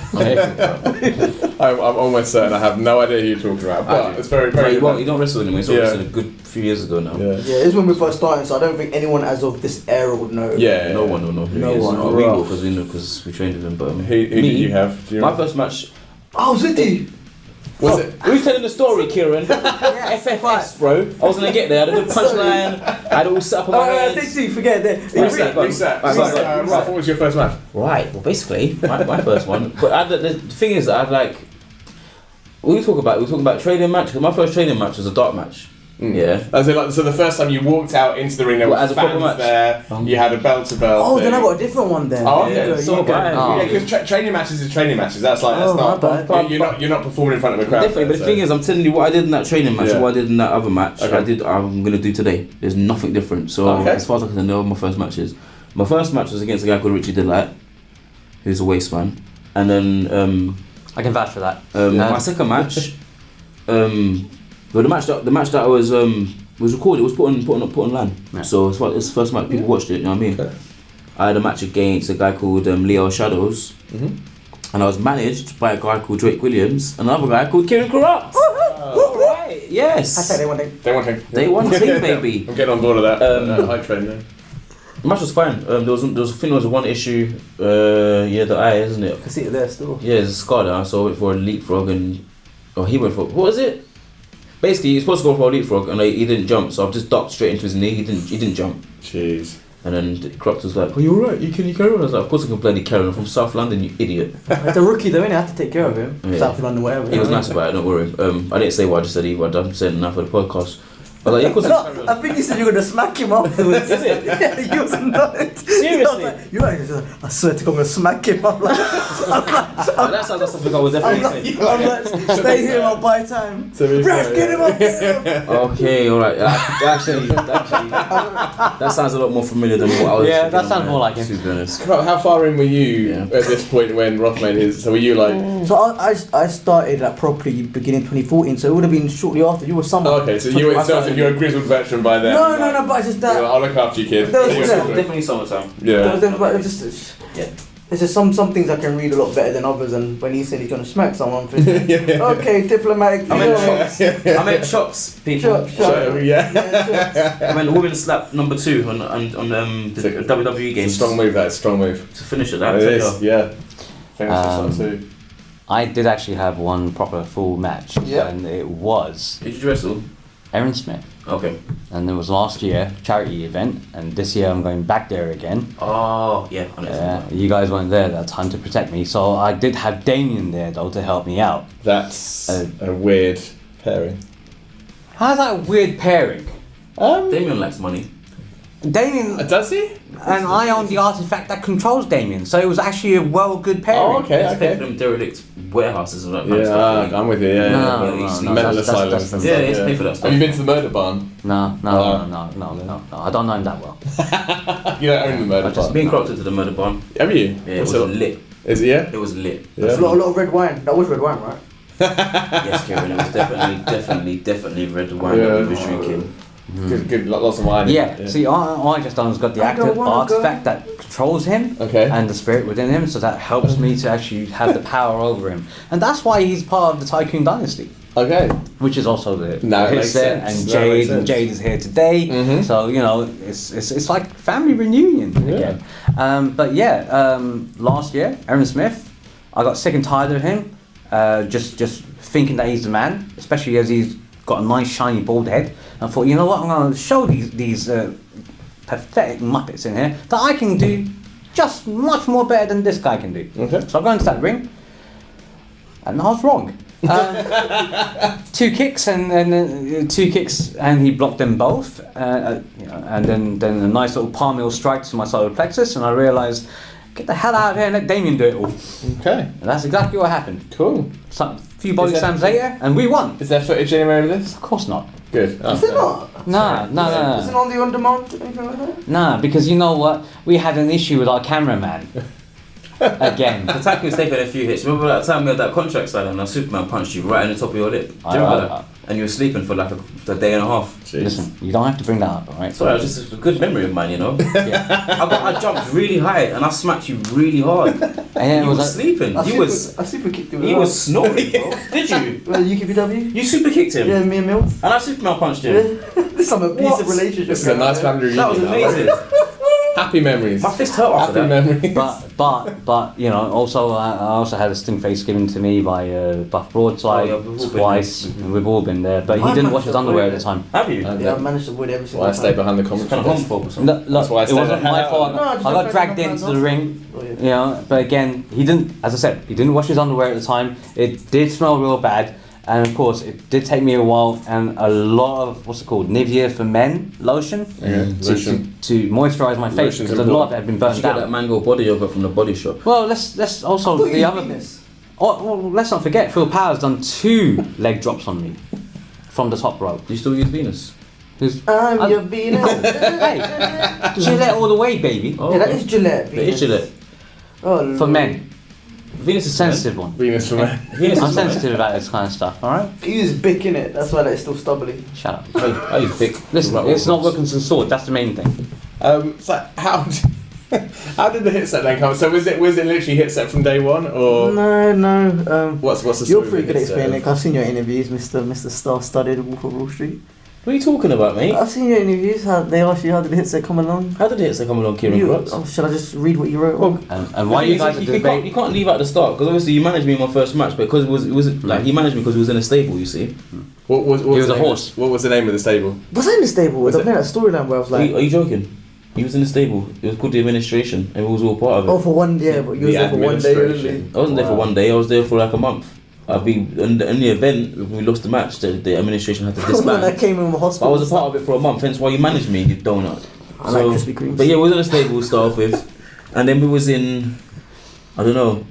I'm almost certain I have no idea who you're talking about, but it's very, very. You don't wrestle anymore. You wrestled a good few years ago now. Yeah, it's when we first started, so I don't think anyone as of this era would know. Yeah. No one will know who he is. one. We will because we trained with him. But Who did you have? Do you my remember? first match. Oh, Zitty! Was it? Who's telling the story, Kieran? FFS, bro. I was gonna get there. I had a good punchline. I had it all set up on my hands. Forget that. Reset. What was your first match? Right. Well, basically, my first one. But the thing is, I'd like. We talk about training match. Cause my first training match was a dark match. Yeah. So the first time you walked out into the ring, there were fans there. You had a belt to belt. Oh, then I got a different one then. Oh, okay. Yeah, because training matches is training matches. That's not. You're not performing in front of a crowd. Definitely, but the thing is, I'm telling you what I did in that training match, and what I did in that other match. Okay. I'm gonna do today. There's nothing different. So as far as I can know, my first match is. My first match was against a guy called Richie Delight, who's a waste man, and then I can vouch for that. my second match, well, the match that I was recorded, was put online. Yeah. So it's the first match people watched it. You know what I mean? Okay. I had a match against a guy called Leo Shadows, and I was managed by a guy called Drake Williams, and another guy called Kieran Corrupt. Right? Yes. They want thing. They want thing, baby. I'm getting on board of that. High train there. The match was fine. There was one issue. The eye, isn't it? I can see it there still. Yeah, there's a scar there. So I went for a leapfrog, and he went for, what was it? Basically, he's supposed to go for a leapfrog, and he didn't jump. So I've just ducked straight into his knee. He didn't jump. Jeez. And then Cropt was like, "Are you alright? Can you carry on?" I was like, "Of course I can bloody carry on. I'm from South London, you idiot." It's a rookie though, innit? I have to take care of him. Yeah. South London, whatever. He was nice about it. Don't worry. I didn't say what I just said either. I'm saying enough for the podcast. I was like, "Yeah, of course I can carry on." I think you said you were gonna smack him afterwards. Is it? Yeah, he was not. Seriously? You're like, I swear to God, I'm gonna smack him. I'm like, That sounds like something I would definitely say. I'm like, stay here, I'll buy time. Ref, get him up, get him. Okay, alright. Actually, that sounds a lot more familiar than what I was. Yeah, that sounds more like it. To be honest. How far in were you at this point when Roth made his? So were you like? So I started like properly beginning 2014. So it would have been shortly after. You were summer. Oh, okay, so you're a grizzled veteran by then. No, but it's just that. I'll look after you, kid. Definitely summertime. Yeah. There's just some things I can read a lot better than others, and when he said he's gonna smack someone, I'm thinking, okay, diplomatic. I meant chops, people. Shots. Yeah. I meant women's slap number 2 on the WWE games. Strong move. That strong move. To finish it, that. It is. Yeah. Famous too. I did actually have one proper full match, and it was Did you wrestle? Aaron Smith. Okay. And it was last year, charity event, and this year I'm going back there again. Oh, yeah. You guys weren't there that time to protect me, so I did have Damien there though to help me out. That's a weird pairing. How's that a weird pairing? Damien likes money. Damien, Does he? and I own the artifact that controls Damien, so it was actually a good pairing. Oh, okay. It's paid for them derelict warehouses and that kind of Yeah, stuff. I'm with you. Yeah. No, Mental that's asylum. Yeah, it's paid for that stuff. Have you been to the murder barn? No, I don't know him that well. You don't own the murder barn. Being corrupted to the murder barn. Have you? Yeah, it was lit. Is it? Yeah. It was lit. Yeah. A lot of red wine. That was red wine, right? Yes, Kieran, it was definitely red wine that we were drinking. Good, lots of wine. Yeah. See, I just got the artifact that controls him, and the spirit within him, so that helps me to actually have the power over him, and that's why he's part of the Tycoon dynasty. Okay. Which is also the Hitset and Jade is here today. Mm-hmm. So it's like family reunion again. But last year, Aaron Smith, I got sick and tired of him, just thinking that he's the man, especially as he's got a nice shiny bald head. I thought, you know what, I'm going to show these pathetic muppets in here that I can do just much more better than this guy can do. Okay. So I go into that ring, and I was wrong. 2 kicks and he blocked them both, and then a nice little palm heel strike to my solar plexus, and I realised, get the hell out of here and let Damien do it all. Okay. And that's exactly what happened. Cool. So, few body Is there- slams later, and we won. Is there footage anywhere of this? Of course not. Good. Is it not? Nah. Isn't on the on-demand anything like that? Nah, because you know what? We had an issue with our cameraman. Again. The Tycoon's taken a few hits. Remember that time we had that contract signing and Superman punched you right in the top of your lip? Do you remember that? And you were sleeping for like a day and a half. Jeez. Listen, you don't have to bring that up, alright? Sorry, it was just a good memory of mine, you know? Yeah. I jumped really high and I smacked you really hard. And You was were like, sleeping. I He super kicked him. he was snoring, bro. Did you? UKPW? You super kicked him? Yeah, me and Mills. And I Superman punched him? This is some abusive What? relationship. This is a nice family reunion. That was amazing. Happy memories. My fist hurt after Happy that. memories. but you know, also I also had a sting face given to me by Buff Broadside Oh, yeah, we've all been twice. We've all been there, but he I didn't wash his managed to underwear at avoid the time. Have you? And Yeah, I managed to avoid every that's why single I stay behind the Kind commentary of desk. homophobe or something. Look, That's why I it said wasn't that. my fault. No, just I got don't dragged drag into my the hands ring. Oh, yeah. You know, but again, he didn't. As I said, he didn't wash his underwear at the time. It did smell real bad, and of course, it did take me a while and a lot of what's it called, Nivea for Men lotion, Lotion. to moisturize my face Lotion's because a lot of it had been Did burnt you get that down. mango body yogurt from the body shop? Well, let's also the other. Oh, well, let's not forget, Phil Power's done 2 leg drops on me from the top rope. Do you still use Venus? Who's- I'm your Venus. Hey, Gillette all the way, baby. Oh, Yeah, that is Gillette. It is Gillette. Oh, For men, Venus is sensitive one. Venus for men. Venus I'm is sensitive. sensitive about this kind of stuff. All right, He is big in it. That's why it's still stubbly. shut up. I use Vic. Listen, Right, it's not right. Wilkinson's sword. That's the main thing. So how did the Hitset then come? So was it literally Hitset from day one, or No. what's the story? You're with pretty good at Hitset? explaining it. I've seen your interviews, Mr. Star-studded Wolf of Wall Street. What are you talking about, mate? I've seen your interviews. How they asked you how did the Hitset come along. How did the Hitset come along, Kieran Crooks? Shall I just read what you wrote? Well, And why you guys are you can't, debating? you can't leave out the start because obviously you managed me in my first match, but because it was like he managed me because he was in a stable. You see, What was He was the a name- horse. What was the name of the stable? was I in the stable? Was Was I playing that storyline where I was are like, you joking? He was in the stable. It was called the administration, and we was all part of it. oh, for one day, but you was The there for one day only. administration. I wasn't there for one day. I was there for like a month. I'd be in the event when we lost the match. The administration had to When I disband. came in the But I hospital. was a part of it for a month. Hence why you managed me, you donut. I like Krispy Kremes. But yeah, we was in a stable to start off with, and then we was in. I don't know.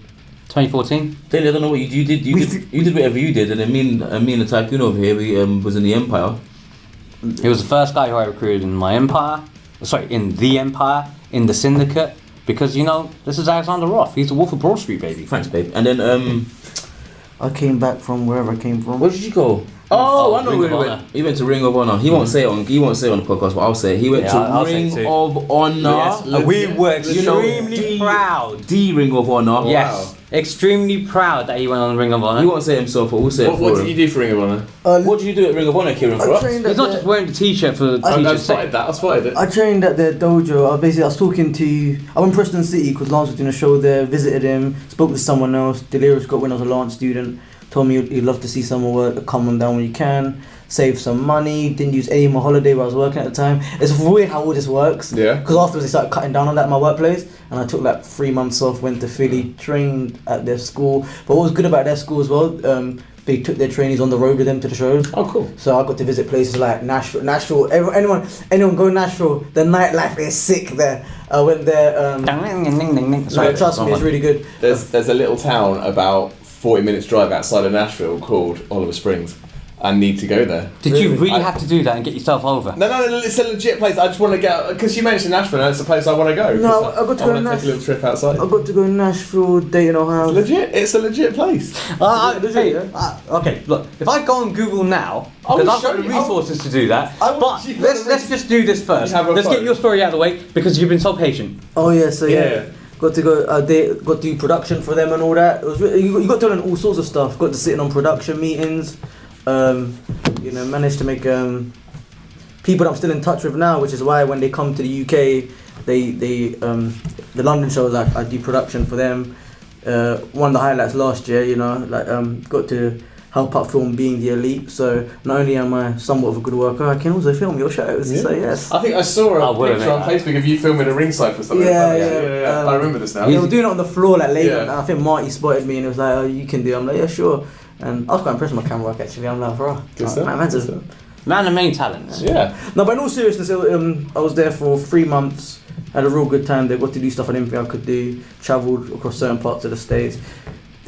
2014. Then I don't know what you did. You did whatever you did, and then me and the Tycoon over here, we was in the Empire. He was the first guy who I recruited in my empire. Sorry, in the empire, in the syndicate. Because you know, this is Alexander Roth. He's the Wolf of Broad Street, baby. Thanks, babe. And then I came back from wherever I came from. where did you go? Oh, I know Ring where he of went. Honor. He went to Ring of Honor. He won't say it on. He won't say it on the podcast, but I'll say it. He went Yeah, to I'll say it Ring too. of Honor. Yes, We were You know, extremely proud. The Ring of Honor. Yes, extremely proud that he went on Ring of Honor. He won't say it himself, but we'll say it What for did him. you do for Ring of Honor? What did you do at Ring of Honor, Kieran I Crooks? trained He's at not the- just wearing the t-shirt for the I teacher's spotted sake. that. I spotted it. I trained at the dojo. I was talking to. I'm in Preston City because Lance was doing a show there. Visited him. Spoke with someone else. Delirious got when I was a Lance student. Told me he'd love to see someone work. Come on down when you can. Save some money. Didn't use any of my holiday where I was working at the time. It's weird how all this works. Yeah. Because afterwards they started cutting down on that in my workplace, and I took like 3 months off. Went to Philly, trained at their school. But what was good about their school as well, they took their trainees on the road with them to the shows. Oh, cool. So I got to visit places like Nashville. Anyone go Nashville? The nightlife is sick there. I went there. So trust me, it's really good. There's a little town about 40 minutes drive outside of Nashville called Oliver Springs. I need to go there. Did you Really? really have to do that and get yourself over? No, it's a legit place. I just want to get because you mentioned Nashville, and it's a place I want to go. No, 'cause I got to I go want to to take a little trip outside. I got to go to Nashville, Dayton, Ohio. It's a legit place. Okay, look, if I go on Google now, I will because I've show got the you, I will- resources to do that, I will- but you've got let's the let's just do this first. You have a Let's get phone. your story out of the way because you've been so patient. Oh yeah, so Yeah. yeah. Got to go. They got to do production for them and all that. It was you got to learn all sorts of stuff. Got to sit in on production meetings. Managed to make people that I'm still in touch with now, which is why when they come to the UK, the London shows I do production for them. One of the highlights last year, got to help out film Being the Elite. So not only am I somewhat of a good worker, I can also film your shows. Yeah. So yes. I think I saw I a will picture on admit Facebook of you filming a ringside for something. Yeah. I remember this now. They were doing it on the floor like later, Yeah. and I think Marty spotted me and it was like, "Oh, you can do it." I'm like, "Yeah, sure." And I was quite impressed with my camera work actually. I'm like, "Bro, Good stuff. man's Good a-" stuff. Man, the main talents. Yeah. No, but in all seriousness, I was there for 3 months. Had a real good time. They got to do stuff I didn't think I could do. Travelled across certain parts of the States.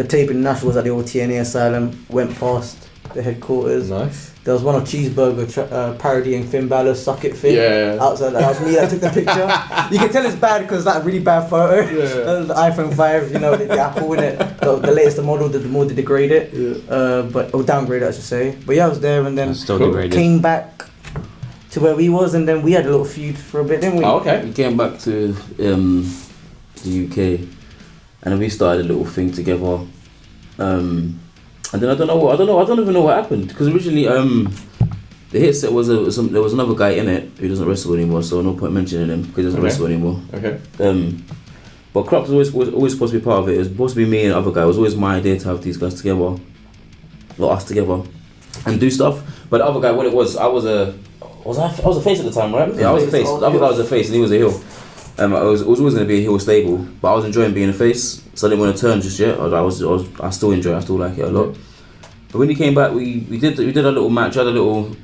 the taping national was at the old TNA Asylum. Went past the headquarters. Nice. There was one of Cheeseburger parodying Finn Balor's "Suck It, Finn." Yeah. Outside, that was me that took the picture. You can tell it's bad because that really bad photo. Yeah. The iPhone 5, the Apple in it, the latest model, the more they degrade it, or downgrade it, I should say. But yeah, I was there and then Still degraded. came back to where we was, and then we had a little feud for a bit, didn't we? Oh, okay. We came back to the UK, and then we started a little thing together. And then I don't even know what happened, because originally the Hitset there was another guy in it who doesn't wrestle anymore, so no point mentioning him because he doesn't wrestle anymore. Okay. But Crop was always supposed to be part of it. It was supposed to be me and the other guy. It was always my idea to have these guys together, or us together, and do stuff. But the other guy, what it was, I was a face at the time, right? Yeah, I was a face. The other guy was a face, and he was a heel. It was always going to be a heel stable, but I was enjoying being a face, so I didn't want to turn just yet. I still enjoy it. I still like it a lot. But when he came back, we did a little match. I had a little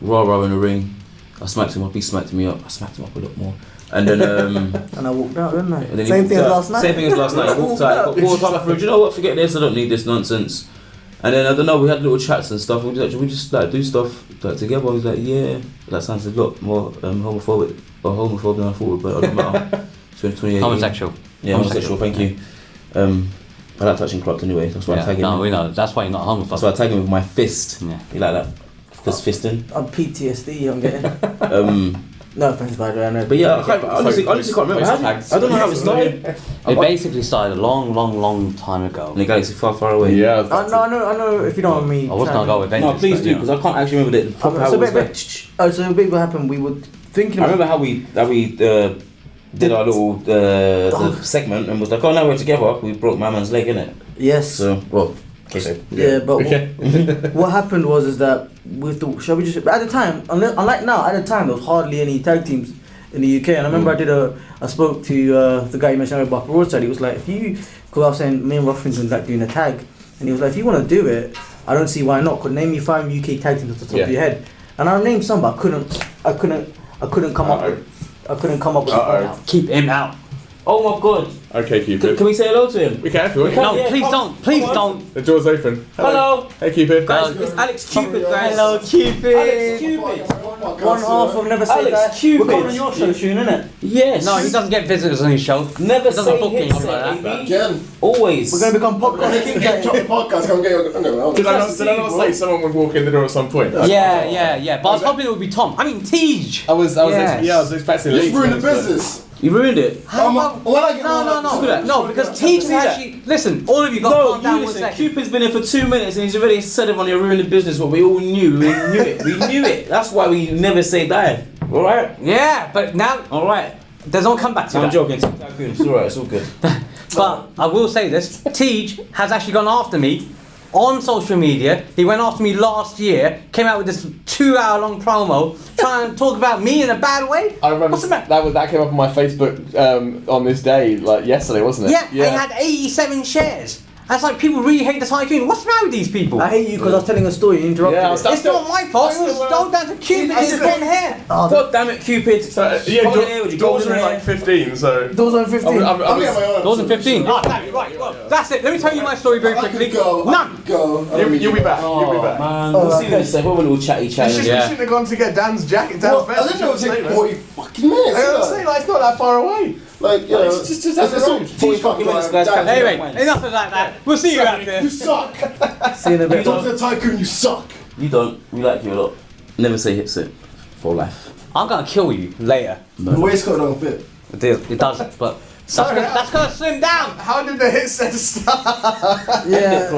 rah-rah in the ring. I smacked him up. He smacked me up. I smacked him up a lot more. And then and I walked out, didn't I? and then Same thing as last night. Same thing as last night. I walked out. I walked out through. Do you know what? Forget this. I don't need this nonsense. And then I don't know. We had little chats and stuff. We just like do stuff like together. I was like, yeah, that sounds a lot more homophobic than I thought, but it don't matter. 2018. Homosexual. Yeah, homosexual. Thank you. I like touching Cropped anyway. That's why I tag him. No, we know. That's why you're not homophobic. That's why I tag him with my fist. Yeah. You like that? Fist fisting. I'm PTSD, I'm getting. No offense, by the way, I know. But yeah, I honestly can't remember. I don't know how it started. It basically started a long time ago. In a galaxy far away. Yeah. I know if you don't want me. I was gonna go with No, Vengeance. please but, do, you know. because I can't actually remember the proper how it was like. So big what happened, we were thinking. I remember how we did our little the segment and was like, oh, now we're together. We broke my man's leg, innit? Yes. So, well, okay. Yeah, but Okay. what happened was that we thought, shall we just at the time, unlike now, at the time there was hardly any tag teams in the UK, and I remember I spoke to the guy you mentioned about Broadside. He was like, because I was saying me and Ruffington like doing a tag, and he was like, if you want to do it, I don't see why not. Could name me 5 UK tag teams off the top of your head, and I named some, but I couldn't come up. I couldn't come up with. Keep him out. Oh my god. Okay, Cupid. Can we say hello to him? We can if you want. No, Yeah, please come- don't. Please come on. don't. The door's open. Hello. Hey, Cupid. Guys, it's Alex Cupid, guys. Hello, Cupid. Alex Cupid. One half of Never Say Alex That. Cupid. We're coming on your show soon, innit? Yes. No, he doesn't get visitors on his show. Never He doesn't say book hit anything like set, that. baby. Again. Always. We're gonna become Can podcast. you drop the podcast? Come get your. No, Did I not say someone would walk in the door at some point? Yeah. But I was hoping it would be Tom. I mean, Tej. I was Yes. expecting Just Lee to ruin the finish, but- business. You ruined it. No, because Tej was actually. Listen, all of you got to calm down you one listen. second. Cupid's been here for 2 minutes and he's already said it on your ruined business. What we all knew. We knew it. We knew it. That's why we never say die. All right. Yeah, but now All right. there's no comeback to I'm that. joking. Tycoon. It's all right. It's all good. But I will say this: Tej has actually gone after me on social media. He went after me last year. Came out with this 2-hour-long promo trying to talk about me in a bad way. I remember What's the matter? that came up on my Facebook on this day, like yesterday, wasn't it? Yeah, it had 87 shares. That's like people really hate the Tycoon. What's the matter with these people? I hate you because I was telling a story. You interrupted. Yeah, I it. was- It's not my fault. It was all down to Cupid and his blonde hair. God damn it, Cupid. So, Golden hair with your doors golden are hair. like 15, so. Those on 15. I'm getting my own. Those in 15. Oh, right. Well, that's it. Let me tell you my story very I quickly. could go. None. Go. You'll be back. You'll be Oh, back. man. We'll see you in a sec. We'll have a little chatty We chat. shouldn't have gone to get Dan's jacket down Well, first. I didn't know it would take 40 fucking minutes. I was saying, like, it's not that far away. Like, you know, It's just down the road. 40 fucking minutes, guys. Anyway, enough of that. We'll see you out there. You suck. See you in a bit. Talk to the Tycoon, you suck. You don't. We like you a lot. Never say Hitset for life. I'm gonna kill you later. The waistcoat don't fit. It does, but that's gonna slim down. How did the hit set start? Yeah.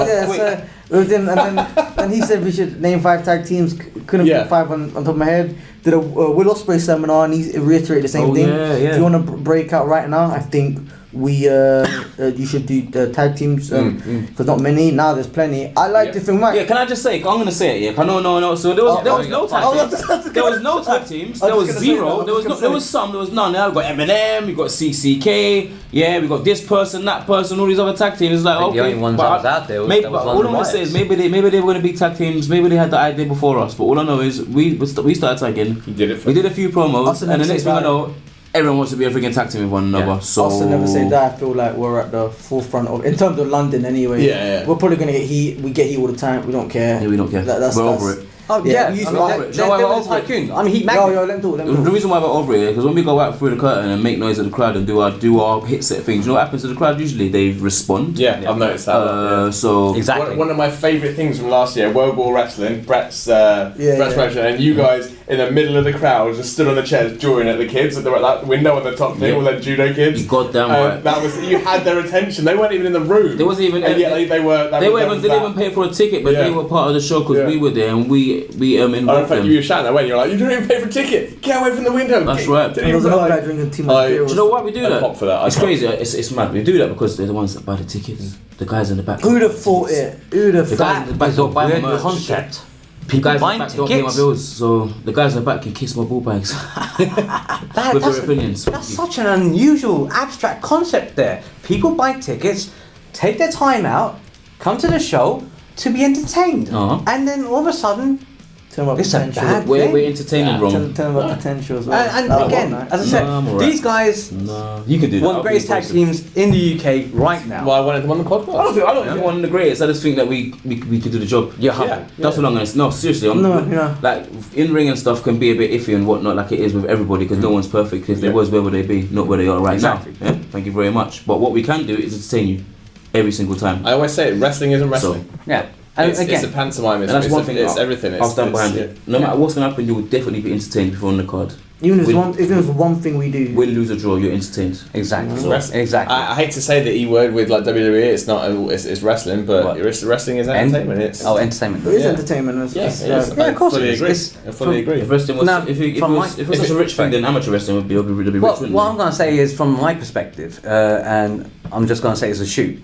So then he said we should name 5 tag teams. Couldn't Yeah. put 5 on top of my head. Did a Will Ospreay seminar and he reiterated the same thing. Yeah. If you want to break out right now, I think you should do tag teams because not many now. There's plenty. I like different match. Yeah, can I just say? I'm gonna say it. Yeah, no. So there was no tag teams. There was no tag teams. There was zero. There was some. There was none. Now we got Eminem. We got CCK. Yeah, we got this person, that person, all these other tag teams. It's like I think okay. the only ones but that was out there was- maybe, that was but all London I'm gonna say Riots. is maybe they were gonna be tag teams. Maybe they had the idea before us. But all I know is we started tagging. You did it. We did a few promos, Us and and the MC next thing I know, everyone wants to be a freaking tag team with one another. Yeah. So Also, never say that. I feel like we're at the forefront of, in terms of London anyway. Yeah. We're probably gonna get heat. We get heat all the time. We don't care. Yeah, we don't care. That's We're over it. Oh yeah, we used I to mean, like it. they're No, the over it. Tycoon. I mean, Heat Yo, Magnet. let them talk. The reason why we're over it, because when we go out through the curtain and make noise at the crowd and do our Hitset things, you know what happens to the crowd? Usually they respond. Yeah, I've noticed that. So Exactly. One of my favourite things from last year, World War Wrestling, Brett's yeah. promotion, and you guys in the middle of the crowd just stood on the chairs drawing at the kids at that window on the top thing, Yeah. all them judo kids. You goddamn right. That was, you had their attention. They weren't even in the room. They wasn't even. And yet they didn't even pay for a ticket, but Yeah. they were part of the show because Yeah. we were there and we I involved don't them. you were shouting that when you're like, you didn't even pay for a ticket. Get away from the window. That's right. Didn't There even was another like- guy drinking too much I- beer. Do you know why we do I that? pop for that. It's crazy. It's mad. We do that because they're the ones that buy the tickets. The guys in the back. Who'd have thought it? Who'd have The thought guys in the back That is a don't buy my weird merch. concept. The People guys in the buying back don't pay my tickets. bills, so the guys in the back can kiss my ball bags with their opinions. That's such an unusual, abstract concept there. People buy tickets, take their time out, come to the show to be entertained. Uh-huh. And then all of a sudden, Tell them about it's a potential. bad We're thing. entertaining Tell wrong. them about potential as well. And That was again, nice. as I said, No, I'm alright. these guys, No, you can do that. one of the greatest tag teams in the UK right now. Well, I wanted them on the podcast. I don't think we're one of the greatest. I just think that we could do the job. You're humble. Yeah. That's what I'm gonna say. No, seriously. Like in ring and stuff can be a bit iffy and whatnot, like it is with everybody, because no one's perfect. If they Yeah. was, where would they be? Not where they are right Exactly. now. Yeah? Thank you very much. But what we can do is entertain you every single time. I always say it, wrestling isn't wrestling. Yeah. And It's a again, pantomime. And that's one thing. It's everything. I'll stand behind yeah. it. No matter what's gonna happen, you will definitely be entertained before on the card. Even if Win- it's one thing we do. Win, lose or draw, you're entertained. exactly. It's wrestling. Exactly. I hate to say the E word with like WWE. It's not. It's wrestling, but What? wrestling is entertainment. It's entertainment. It is Yeah. entertainment. yeah, it is. Yeah, of course I fully it is. agree. It's I fully agree. If wrestling was, Now, if it from was my- such a rich thing, then amateur wrestling would be rich. Well, wouldn't what it? I'm going to say is, from my perspective, and I'm just going to say as a shoot,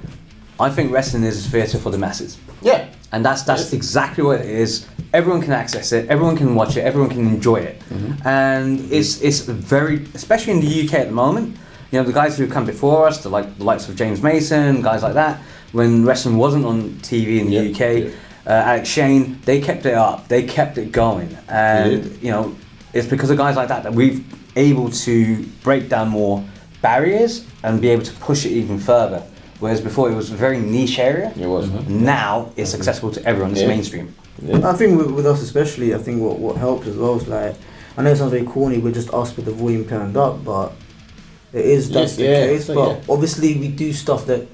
I think wrestling is a theatre for the masses. Yeah. And that's exactly what it is. Everyone can access it, everyone can watch it, everyone can enjoy it. And it's very, especially in the UK at the moment, you know, the guys who come before us, the likes of James Mason, guys like that, when wrestling wasn't on TV in the UK, Alex Shane, they kept it up, they kept it going. And, you know, it's because of guys like that we've able to break down more barriers and be able to push it even further. Whereas before it was a very niche area. It was. Now it's accessible to everyone. It's Yeah. mainstream. I think with us especially, I think what helped as well is like, I know it sounds very corny, we're just us with the volume turned up, but that's the case. so, But yeah. obviously we do stuff that,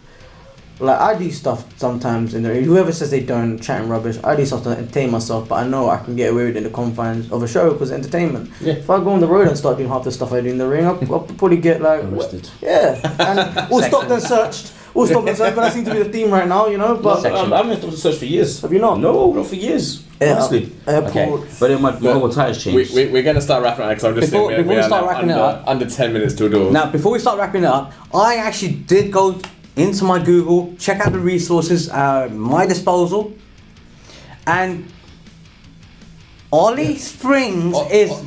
like I do stuff sometimes in the, whoever says they don't, chatting rubbish, I do stuff to entertain myself, but I know I can get away with it in the confines of a show because it's entertainment. Yeah. If I go on the road and start doing half the stuff I do in the ring, I'll probably get like, Arrested. yeah, and all stopped and searched. All stopped and searched, but that seems to be the theme right now, you know, but Section. I haven't stopped to search for years. have you not? No, not for years. Honestly. Airports. But then my whole tire's changed. We're going to start wrapping it because I'm just Before- thinking before we start wrapping it up- under 10 minutes till doors. Now, before we start wrapping it up, I actually did go into my Google, check out the resources at my disposal, and Ollie Springs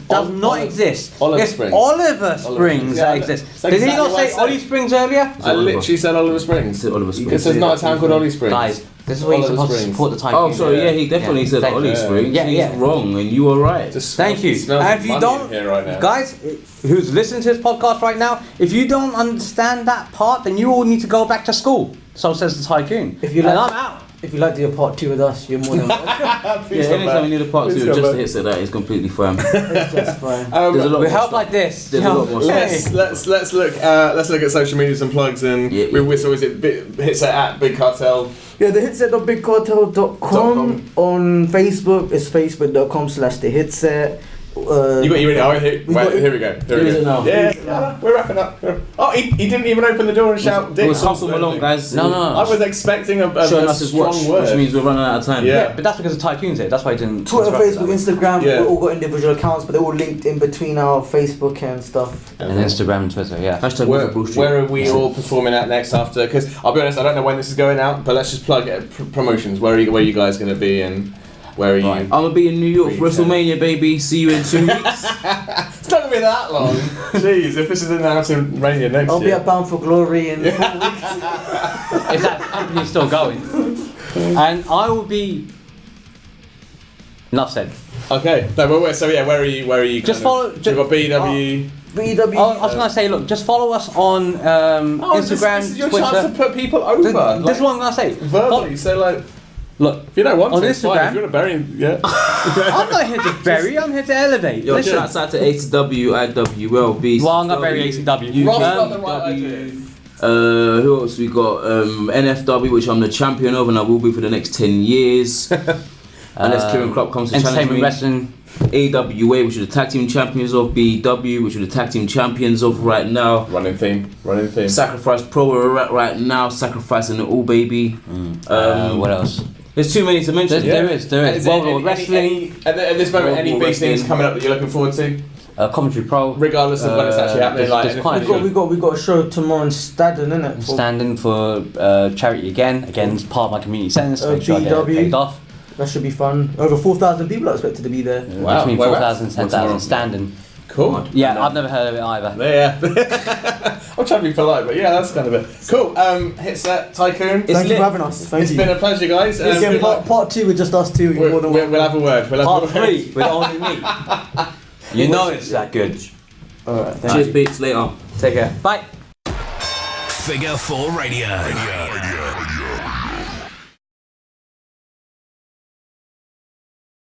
does not exist. Oliver It's Springs. Oliver Springs Yeah, that exists. that's Did he not exactly what I say said. Ollie Springs earlier? I literally said Oliver Springs. Said Oliver Springs. Because there's not a town called Ollie Springs. Guys, this is where you're Oliver supposed to Springs. support the Tycoon. Oh, sorry, yeah, he definitely Yeah, said thank Ollie you. Springs. Yeah, He's yeah. wrong, and you are right. Just Thank you. smells And if you money don't, in here right now. guys, who's listening to this podcast right now, if you don't understand that part, then you all need to go back to school. So says the Tycoon. If you And like- I'm out. If you'd like to do a part 2 with us, you're more than welcome. Yeah, anytime you need a part two, just to hit say that is completely fine. It's just fine. There's a lot We more help stuff. like this. There's a lot more Hey. Let's look at social medias and plugs and Yeah, with Whistle. Is it Hitset at Big Cartel? Yeah, the hitset.bigcartel.com on Facebook. It's facebook.com/thehitset. You got your here. Here we go. Here we Is go. it now? Yeah, we're wrapping up. Oh, he didn't even open the door and shout. It was Dick. hustle along, guys. No. I was expecting a Showing us his watch, strong word. which means we're running out of time. Yeah. But that's because the Tycoon's here. That's why I didn't. Twitter, construct it Facebook, that way. Instagram. Yeah. We all got individual accounts, but they're all linked in between our Facebook and stuff. And Instagram and Twitter, yeah. Hashtag Where are we all performing at next after? Because I'll be honest, I don't know when this is going out, but let's just plug it. Promotions. Where are you guys going to be and where are you? I'm gonna be in New York for Retail. WrestleMania, baby. See you in 2 weeks. It's not going to be that long. Jeez, if this is announced in Rainier next I'll be year. at Bound for Glory in 4 weeks. If that company's still going. And I will be. Enough said. Okay. No, but where are you? Just kind of- follow- You've got BW. BW. I was gonna say, look, just follow us on Instagram, This is your Twitter. chance to put people over. This is what I'm gonna say. verbally. So like, Look, if you don't want on to, it's fine. Instagram- If you want to bury him, yeah. I'm not here to bury. I'm here to elevate. Yo, Listen, shouts out to ACW, IWLB. well, I'm not bury ACW. Ross got the right idea. Who else we got? NFW, which I'm the champion of, and I will be for the next 10 years. Unless Kieran Klopp comes to challenge Entertainment me. Wrestling. AWA, which are the tag team champions of. BW, which are the tag team champions of right now. Running theme. Sacrifice Pro, where we're at right now, sacrificing it all, baby. What else? There's too many to mention. There is. World Wrestling. At this moment, World any War big Wrestling. things coming up that you're looking forward to, Commentary Pro. regardless of when it's actually happening. there's Like, quite a few. We got a show tomorrow in Staden, innit? Standing for charity again. Again, it's part of my community sentence. Make sure I get BW. paid off. That should be fun. Over 4,000 people are expected to be there. Wow, Between where 4,000 and What's 10,000 tomorrow? standing. cool. Yeah, I've never heard of it either. Yeah. I'm trying to be polite, but yeah, that's kind of it. Cool. Hitset, Tycoon. Thank you for having us. Thank It's you. been a pleasure, guys. Again, good luck. part 2 with just us two. You're more than We'll have a word. We'll have Part a 3 with only me. You know it's that good. Alright, thank Cheers, you. Beats. Later. Take care. Bye. Figure 4 Radio.